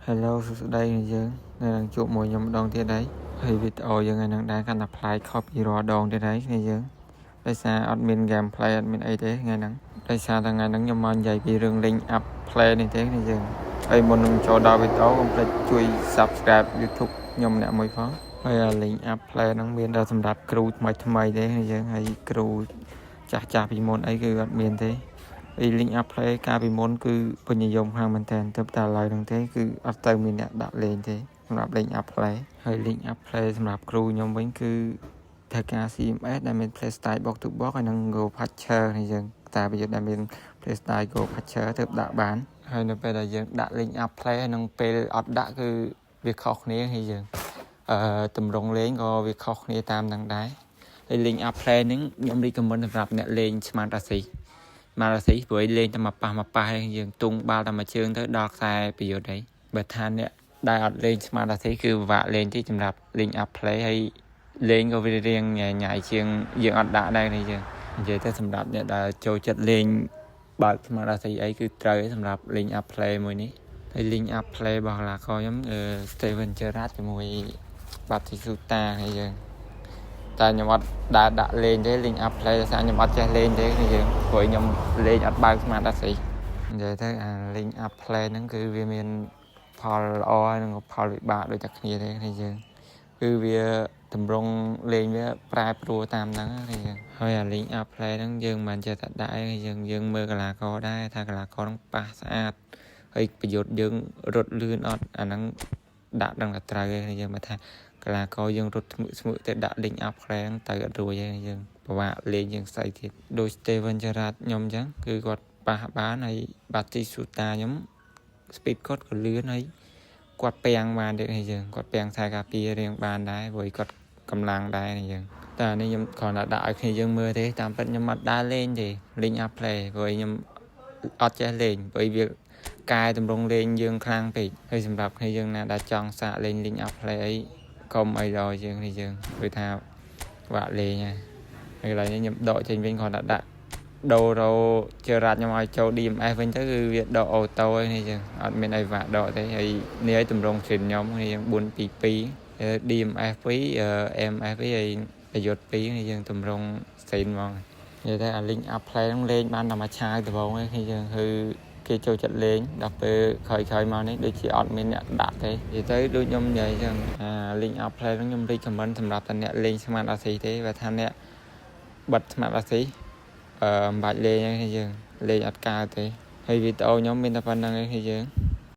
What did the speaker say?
Hello សួស្តីយើងនៅនឹងជួបមួយខ្ញុំម្ដងទៀតហើយហើយវីដេអូយើងថ្ងៃហ្នឹងដែរកាន់តែប្លែកខុសពីរាល់ដងទៀតហើយគ្នាយើងដោយសារអត់មាន gameplay អត់មានអីទេថ្ងៃហ្នឹងដោយសារតែថ្ងៃហ្នឹងខ្ញុំមកនិយាយពីរឿង link up play នេះទេគ្នាយើងហើយមុននឹងចូលដល់វីដេអូកុំភ្លេចជួយ subscribe YouTube ខ្ញុំម្នាក់មួយផងហើយ link up play ហ្នឹងមានដល់សម្រាប់គ្រូថ្មីទេគ្នាយើងហើយគ្រូចាស់ពីមុនអីគឺអត់មានទេlink up play កាលពីមុនគឺពេញនិយមខ្លាំងមែនតើតែឥឡូវហ្នឹងទេគឺអត់ទៅមានអ្នកដាក់លេងទេសម្រាប់ link up play ហើយ link up play សម្រាប់គ្រូខ្ញុំវិញគឺត្រូវការ CMS ដែលមាន play style box to box ហើយនឹង Go Patcher នេះយើងតែប្រយុទ្ធដែលមាន play style Go Patcher ទើបដាក់បានហើយនៅពេលដែលយើងដាក់ link up play ហើយនឹងពេលអត់ដាក់គឺវាខុសគ្នានេះយើងតម្រងលេងក៏វាខុសគ្នាតាមនឹងដែរហើយ link up play ហ្នឹងខ្ញុំ recommend សម្រាប់អ្នកលេងស្មានរាស៊ីព្រោះលេងតែមកប៉ះយើងទុងបាល់តែមួយជើងទៅដល់ខ្សែប្រយុទ្ធហើយបើថាអ្នកដែលអត់លេងស្មានរាស៊ីគឺពិបាកលេងទីសម្រាប់ link up play ហើយលេងក៏វារៀងញ៉ៃជាងយើងអត់ដាក់ដែរនេះយើងនិយាយទៅសម្រាប់អ្នកដែលចូលចិត្តលេងបើកស្មានរាស៊ីអីគឺត្រូវសម្រាប់ link up play មួយនេះហើយ link up play របស់កីឡាករខ្ញុំSteven Gerrard ជាមួយ Batistuta នេះយើងតែខ្ញុំអត់ដើរដាក់លេងទេ link up play ដោយសារខ្ញុំអត់ចេះលេងទេគឺយើងព្រោះខ្ញុំលេងអត់បើកស្មាតរាស៊ីនិយាយទៅអា link up play ហ្នឹងគឺវាមានផលល្អហើយនិងផលវិបាកដូចតែគ្នាទេគឺយើងគឺវាតម្រង់លេងវាប្រែប្រួលតាមហ្នឹងគឺយើងហើយអា link up play ហ្នឹងយើងមិនចេះតែដាក់ឯងយើងមើលកីឡាករដែរថាកីឡាករហ្នឹងប៉ះស្អាតហើយប្រយុទ្ធយើងរត់លឿនអត់អាហ្នឹងដាក់ដឹងតែត្រូវឯងយើងមកថាកីឡាករយើងរត់ស្មើទៅដាក់ link up play ហ្នឹងទៅអត់រួចទេយើងពិបាកលេងយើងស្អីទៀតដូច Steven Gerrard ខ្ញុំអញ្ចឹងគឺគាត់ប៉ះបានហើយ Batistuta ខ្ញុំ speed គាត់ក៏លឿនហើយគាត់ពាំងបានទៀតហើយយើងគាត់ពាំងខ្សែការពាររៀងបានដែរព្រោះគាត់កម្លាំងដែរនេះយើងតែនេះខ្ញុំគ្រាន់តែដាក់ឲ្យគ្នាយើងមើលទេតាមពិតខ្ញុំអត់ដើរលេងទេ link up play ព្រោះខ្ញុំអត់ចេះលេងព្រោះវាកែតម្រង់លេងយើងខ្លាំងពេកហើយសម្រាប់គ្នាយើងណាដែលចង់សាកលេង link up play អីកុំអីដល់យើងនេះយើងគឺថាវាក់លេងហើយកន្លែងនេះខ្ញុំដកចេញវិញគ្រាន់តែដាក់ដូររោជើរ៉ាត់ខ្ញុំឲ្យចូល DMS វិញទៅគឺវាដកអូតូហើយនេះយើងអត់មានអីវាក់ដកទេហើយនេះឲ្យតម្រង់ជ្រិនខ្ញុំនេះយើង422 DMS 2 MF 2ហើយប្រយុទ្ធ2នេះយើងតម្រង់ស្រីនហ្មងនិយាយតែអា link up play ហ្នឹងលេងបានតែមួយឆាវដំបូងឯងគឺយើងគឺគេចូលចិត្តលេងដល់ពេលក្រោយមកនេះដូចជាអត់មានអ្នកដាក់ទេនិយាយទៅដូចខ្ញុំនិយាយអញ្ចឹងអា link up play ហ្នឹងខ្ញុំ recommend សម្រាប់តែអ្នកលេងស្មាតរាស៊ីទេបើថាអ្នកបិទស្មាតរាស៊ីមិនបាច់លេងទេយើងលេងអត់កើតទេហើយវីដេអូខ្ញុំមានតែប៉ុណ្្នឹងឯងគឺយើង